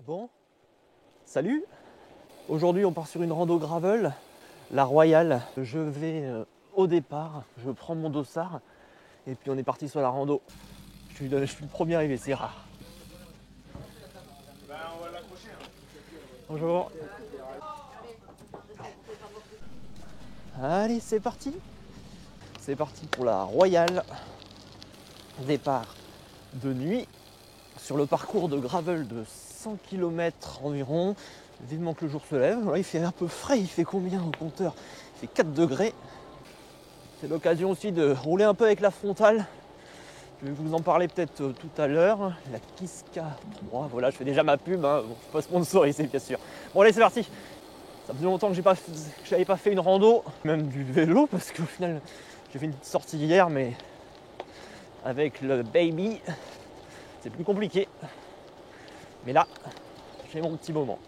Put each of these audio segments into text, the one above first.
Bon, salut. Aujourd'hui on part sur une rando gravel, la Royale. Je vais au départ, je prends mon dossard et puis on est parti sur la rando. Je suis le premier arrivé, c'est rare. On va l'accrocher. Bonjour. Allez, c'est parti. C'est parti pour la Royale. Départ de nuit sur le parcours de gravel de 100 km environ. Vivement que le jour se lève. Là, il fait un peu frais, il fait combien au compteur? Il fait 4 degrés. C'est l'occasion aussi de rouler un peu avec la frontale. Je vais vous en parler peut-être tout à l'heure. La Kiska 3, voilà, je fais déjà ma pub, hein. Bon, je ne suis pas sponsorisé bien sûr. Bon allez, c'est parti. Ça faisait longtemps que je n'avais pas fait une rando, même du vélo, parce qu'au final, j'ai fait une petite sortie hier, mais avec le baby, c'est plus compliqué. Mais là, j'ai mon petit moment.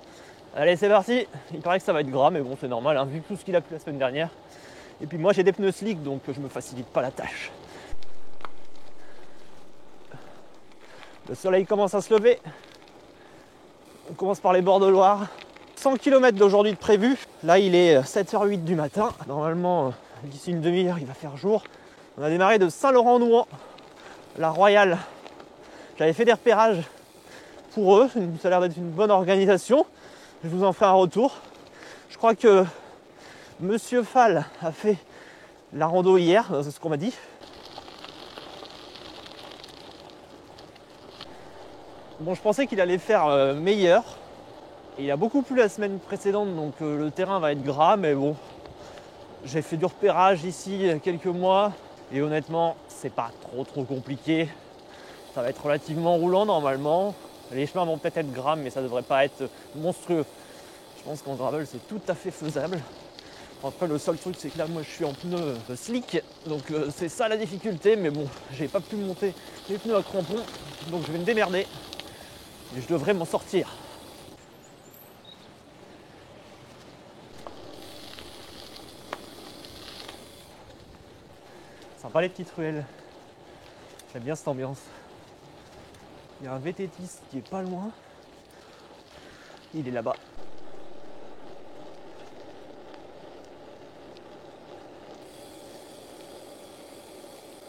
Allez, c'est parti. Il paraît que ça va être gras, mais bon, c'est normal, hein, vu tout ce qu'il a plu la semaine dernière. Et puis moi, j'ai des pneus slick, donc je me facilite pas la tâche. Le soleil commence à se lever. On commence par les bords de Loire. 100 km d'aujourd'hui de prévu. Là, il est 7h08 du matin. Normalement, d'ici une demi-heure, il va faire jour. On a démarré de Saint-Laurent-Nouan, la Royale. J'avais fait des repérages pour eux. Ça a l'air d'être une bonne organisation. Je vous en ferai un retour. Je crois que Monsieur Fall a fait la rando hier, c'est ce qu'on m'a dit. Bon, je pensais qu'il allait faire meilleur. Et il a beaucoup plu la semaine précédente, donc le terrain va être gras, mais bon. J'ai fait du repérage ici il y a quelques mois, et honnêtement, c'est pas trop compliqué. Ça va être relativement roulant normalement. Les chemins vont peut-être être gras, mais ça devrait pas être monstrueux. Je pense qu'en gravel, c'est tout à fait faisable. Après, le seul truc, c'est que là, moi, je suis en pneus slick, donc c'est ça la difficulté, mais bon, j'ai pas pu monter les pneus à crampons, donc je vais me démerder. Et je devrais m'en sortir. Sympa les petites ruelles. J'aime bien cette ambiance. Il y a un VTTiste qui est pas loin. Il est là-bas.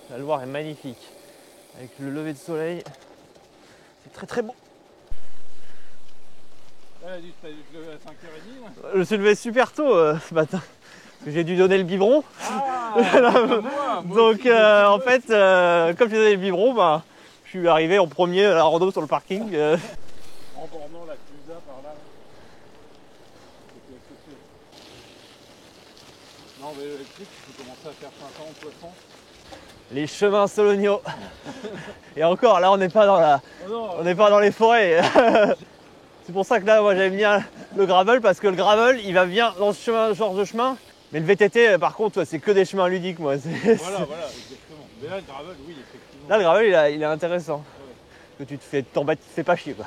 La Loire est magnifique. Avec le lever de soleil. C'est très beau. Elle a dû te lever à 5h30. Ouais. Je me suis levé super tôt ce matin. Parce que j'ai dû donner le biberon. Ah, moi Donc aussi, en fait, comme j'ai donné le biberon, bah, je suis arrivé en premier à la rando sur le parking. En bornant la Clusa par là. Non, mais l'électrique, il faut commencer à faire 50, 60. Les chemins Sologno. Et encore, là, on n'est pas dans Oh non, on n'est pas dans les forêts. C'est pour ça que là, moi, j'aime bien le gravel, parce que le gravel, il va bien dans ce genre de chemin. Mais le VTT, par contre, c'est que des chemins ludiques, moi. voilà, exactement. Mais là, le gravel, oui, effectivement. Là, le gravel, il est intéressant. Ouais. Que tu t'embêtes, tu te fais pas chier, quoi.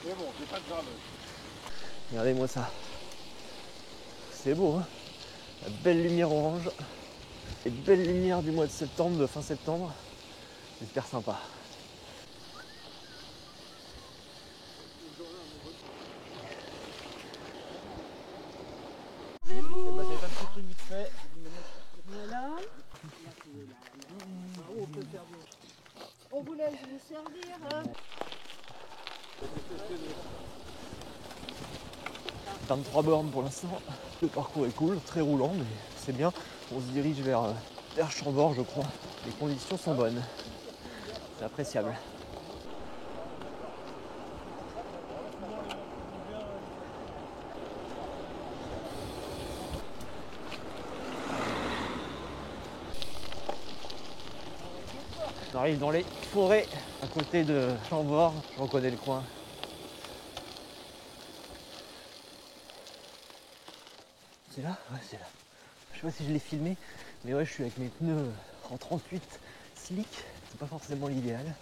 Mais bon, c'est pas de gravel. Regardez-moi ça. C'est beau, hein. La belle lumière orange. Les belles lumières du mois de septembre, de fin septembre. C'est super sympa. J'ai pas de petit truc vite fait. Voilà. On vous laisse vous servir. Hein. 23 bornes pour l'instant. Le parcours est cool, très roulant, mais c'est bien. On se dirige vers Chambord, je crois. Les conditions sont bonnes. C'est appréciable. On arrive dans les forêts à côté de Chambord. Je reconnais le coin. C'est là? Ouais, c'est là. Je sais pas si je l'ai filmé, mais ouais, je suis avec mes pneus en 38 slick. C'est pas forcément l'idéal.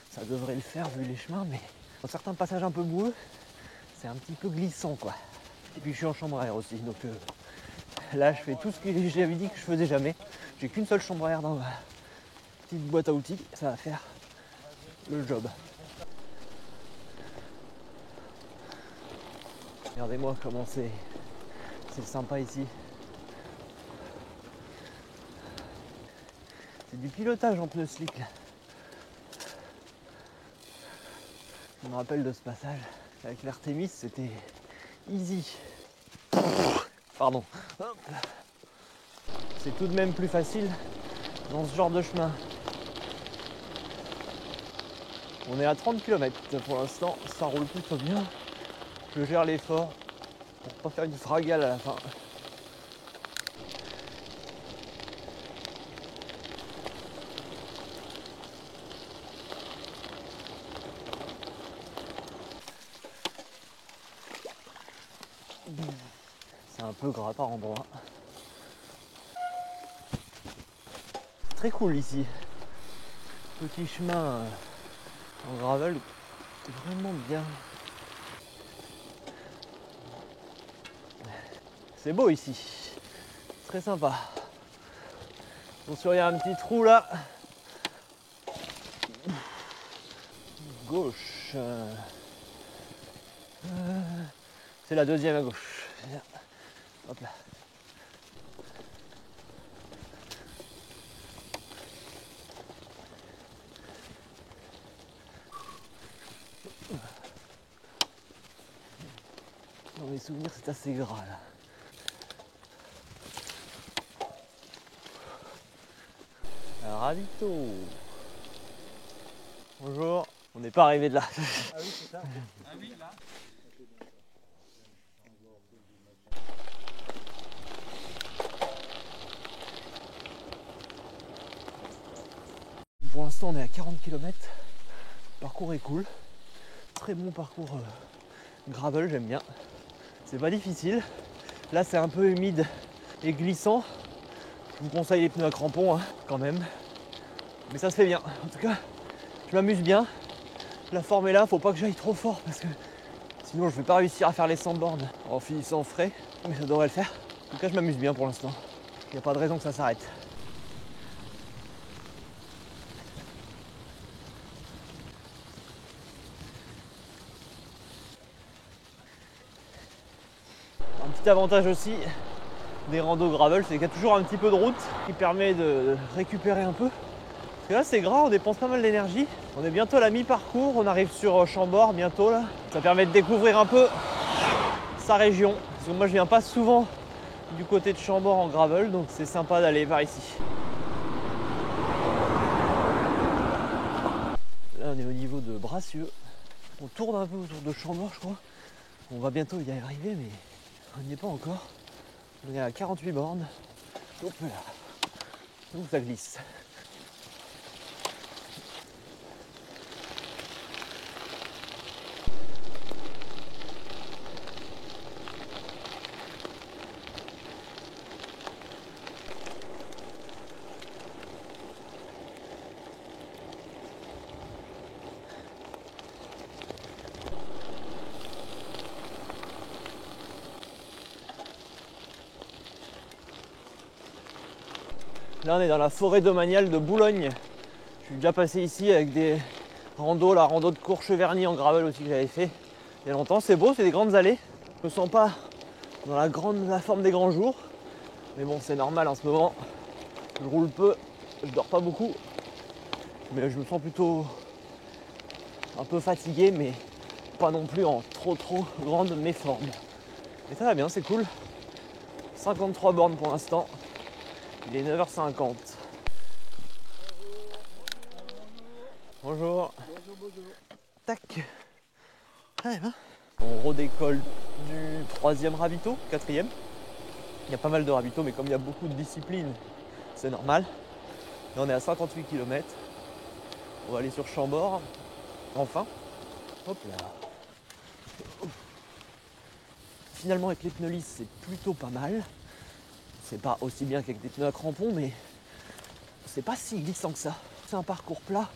Ça devrait le faire vu les chemins, mais dans certains passages un peu boueux, c'est un petit peu glissant, quoi. Et puis je suis en chambre à air aussi, donc là je fais tout ce que j'avais dit que je faisais jamais. J'ai qu'une seule chambre à air dans ma petite boîte à outils, ça va faire le job. Regardez-moi comment c'est sympa ici. C'est du pilotage en pneus slick là. Je me rappelle de ce passage. Avec l'Artemis, c'était easy. Pardon. C'est tout de même plus facile dans ce genre de chemin. On est à 30 km pour l'instant, ça roule plutôt bien. Je gère l'effort pour pas faire une fragale à la fin. C'est un peu gras par endroit. Très cool ici. Petit chemin en gravel, vraiment bien. C'est beau ici, très sympa. Attention, il y a un petit trou là. Gauche. C'est la deuxième à gauche. Hop là. Dans mes souvenirs, c'est assez gras là. Un ravito. Bonjour. On n'est pas arrivé de là. Ah oui, c'est ça. Ah oui, là. Pour l'instant, on est à 40 km. Le parcours est cool. Très bon parcours gravel, j'aime bien. C'est pas difficile. Là, c'est un peu humide et glissant. Je vous conseille les pneus à crampons hein, quand même. Mais ça se fait bien. En tout cas, je m'amuse bien. La forme est là, faut pas que j'aille trop fort parce que sinon je vais pas réussir à faire les 100 bornes en finissant frais. Mais ça devrait le faire. En tout cas, je m'amuse bien pour l'instant. Il n'y a pas de raison que ça s'arrête. Un petit avantage aussi des randos gravel, c'est qu'il y a toujours un petit peu de route qui permet de récupérer un peu. Parce que là c'est gras, on dépense pas mal d'énergie. On est bientôt à la mi-parcours, on arrive sur Chambord bientôt là. Ça permet de découvrir un peu sa région. Parce que moi je viens pas souvent du côté de Chambord en gravel, donc c'est sympa d'aller par ici. Là on est au niveau de Bracieux. On tourne un peu autour de Chambord je crois. On va bientôt y arriver mais on n'y est pas encore. On est à 48 bornes. Hop là. Donc ça glisse. Là on est dans la forêt domaniale de Boulogne. Je suis déjà passé ici avec des randos, la rando de Courcheverny en gravel aussi que j'avais fait il y a longtemps. C'est beau, c'est des grandes allées. Je me sens pas dans la forme des grands jours. Mais bon, c'est normal en ce moment. Je roule peu, je dors pas beaucoup. Mais je me sens plutôt un peu fatigué, mais pas non plus en trop grande méforme. Et ça va bien, c'est cool. 53 bornes pour l'instant. Il est 9h50. Bonjour. Tac. Allez, hein. On redécolle du 3e ravito, 4e. Il y a pas mal de ravitaux, mais comme il y a beaucoup de disciplines, c'est normal. Là, on est à 58 km. On va aller sur Chambord. Enfin. Hop là. Finalement, avec les pneus lisses, c'est plutôt pas mal. C'est pas aussi bien qu'avec des pneus à crampons, mais c'est pas si glissant que ça. C'est un parcours plat,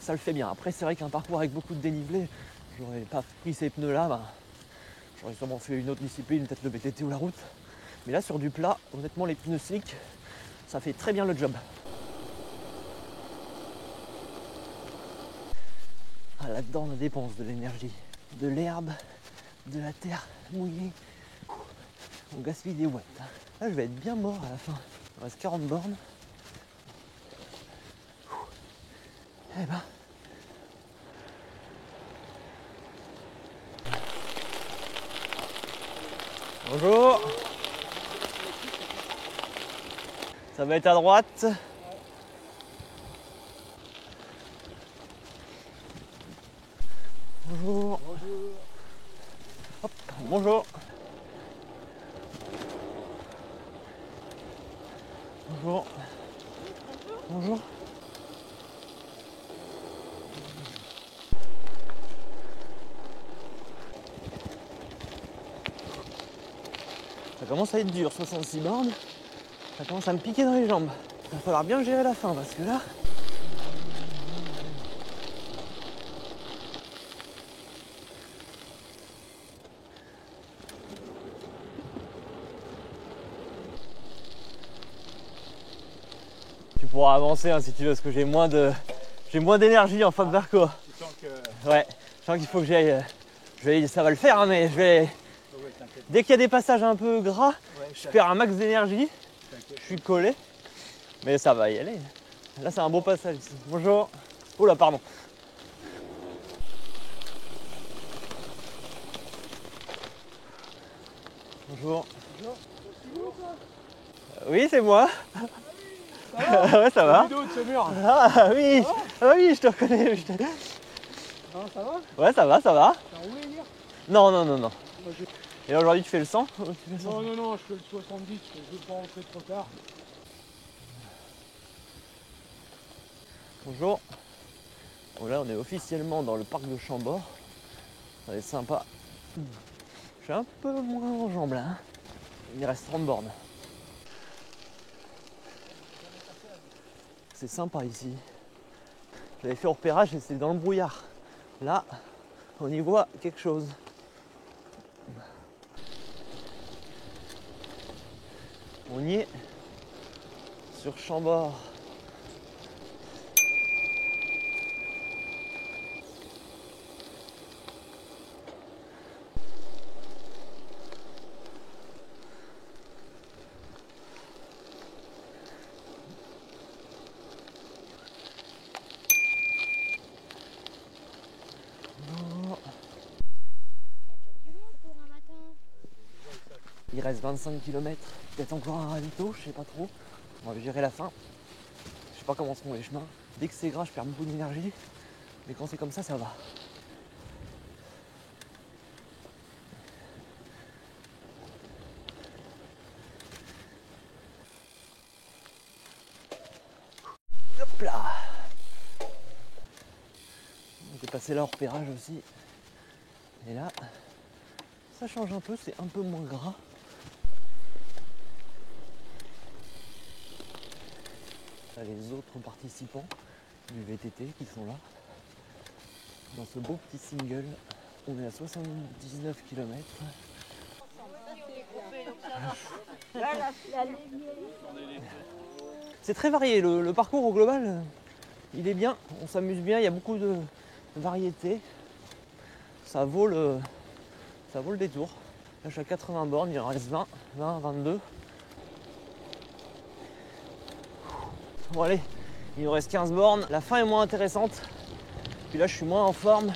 ça le fait bien. Après, c'est vrai qu'un parcours avec beaucoup de dénivelé, j'aurais pas pris ces pneus-là, bah, j'aurais sûrement fait une autre discipline, peut-être le BTT ou la route. Mais là, sur du plat, honnêtement, les pneus slick, ça fait très bien le job. Ah, là-dedans, on dépense de l'énergie, de l'herbe, de la terre mouillée. On gaspille des watts. Là, je vais être bien mort à la fin. Il reste 40 bornes. Eh ben. Bonjour. Ça va être à droite. Bonjour. Hop, bonjour. Bonjour. Bonjour. Ça commence à être dur, 66 bornes. Ça commence à me piquer dans les jambes. Il va falloir bien gérer la fin parce que là... Tu pourras avancer hein, si tu veux, parce que j'ai moins d'énergie en fin de parcours. Tu sens que... Ouais, je sens qu'il faut que j'aille... Ça va le faire, hein, mais je vais... Ouais, Dès qu'il y a des passages un peu gras, ouais, je perds un max d'énergie. t'inquiète. Je suis collé. Mais ça va y aller. Là, c'est un beau passage ici. Bonjour. Oh là, pardon. Bonjour. Oui, c'est moi. Ouais, ça va. Vidéo de ce mur. Ah oui, ah oui, je te reconnais. Non, ça va? Ouais, ça va, ça va. T'as roulé hier? Non, non, non, non. Moi, Et là, aujourd'hui, tu fais le 100? non, non, non, je fais le 70 parce que je veux pas rentrer trop tard. Bonjour. Bon, là, on est officiellement dans le parc de Chambord. Ça va être sympa. Je suis un peu moins en jambes là. Hein. Il reste 30 bornes. C'est sympa ici. J'avais fait au repérage et c'est dans le brouillard. Là, on y voit quelque chose. On y est sur Chambord. Il reste 25 km, peut-être encore un ravito, je sais pas trop. On va gérer la fin. Je sais pas comment seront les chemins. Dès que c'est gras, je perds beaucoup d'énergie. Mais quand c'est comme ça va. Hop là. On est passé là au repérage aussi. Et là, ça change un peu, c'est un peu moins gras. Là, les autres participants du VTT qui sont là. Dans ce beau petit single, on est à 79 km. C'est très varié, le parcours au global, il est bien, on s'amuse bien, il y a beaucoup de variétés. Ça vaut le détour. Là, je suis à 80 bornes, il en reste 20, 22. Bon allez, il nous reste 15 bornes. La fin est moins intéressante. Puis là, je suis moins en forme.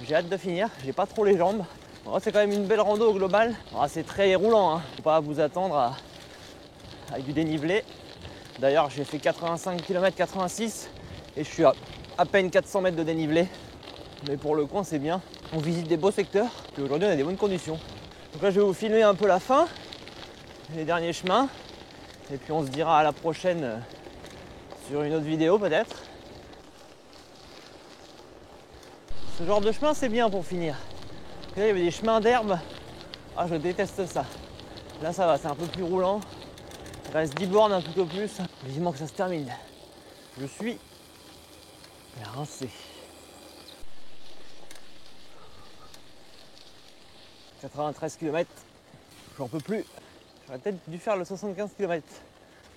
J'ai hâte de finir. J'ai pas trop les jambes. Bon, c'est quand même une belle rando au global. Bon, c'est très roulant. Hein. Faut pas vous attendre à du dénivelé. D'ailleurs, j'ai fait 85 km, 86 et je suis à peine 400 mètres de dénivelé. Mais pour le coin, c'est bien. On visite des beaux secteurs. Puis aujourd'hui, on a des bonnes conditions. Donc là, je vais vous filmer un peu la fin, les derniers chemins. Et puis on se dira à la prochaine sur une autre vidéo peut-être. Ce genre de chemin c'est bien pour finir. Là il y avait des chemins d'herbe. Ah je déteste ça. Là ça va, c'est un peu plus roulant. Il reste 10 bornes un tout au plus. Vivement que ça se termine. Je suis rincé. 93 km. J'en peux plus. J'aurais peut-être dû faire le 75 km.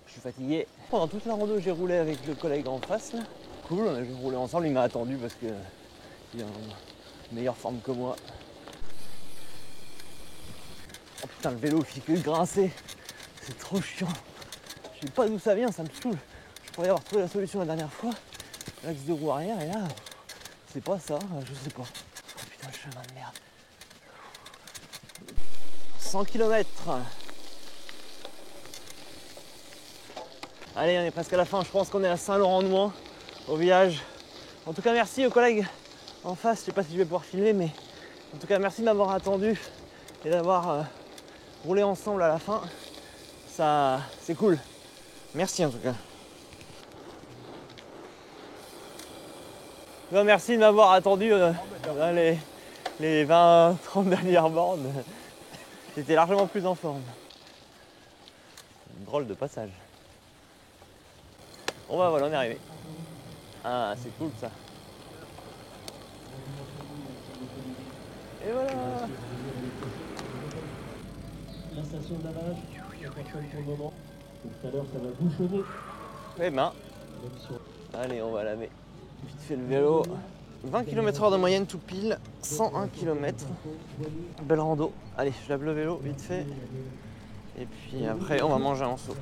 Je suis fatigué. Pendant toute la rando, j'ai roulé avec le collègue en face. Là. Cool, on a roulé ensemble. Il m'a attendu parce qu'il est en meilleure forme que moi. Putain, le vélo fait que grincer. C'est trop chiant. Je sais pas d'où ça vient, ça me saoule. Je pourrais avoir trouvé la solution la dernière fois. L'axe de roue arrière et là, c'est pas ça, je sais pas. Oh putain, le chemin de merde. 100 km. Allez, on est presque à la fin. Je pense qu'on est à Saint-Laurent-de-Moins, au village. En tout cas, merci aux collègues en face. Je sais pas si je vais pouvoir filmer, mais en tout cas, merci de m'avoir attendu et d'avoir roulé ensemble à la fin. Ça, c'est cool. Merci en tout cas. Non, merci de m'avoir attendu dans les 20-30 dernières bornes. J'étais largement plus en forme. Drôle de passage. Bon bah voilà, on est arrivé. Ah, c'est cool ça. Et voilà. La station de lavage, il n'y a personne pour le moment. Tout à l'heure, ça va bouchonner. Eh ben, allez, on va laver vite fait le vélo. 20 km/h de moyenne tout pile, 101 km. Belle rando. Allez, je lave le vélo vite fait. Et puis après, on va manger en saut.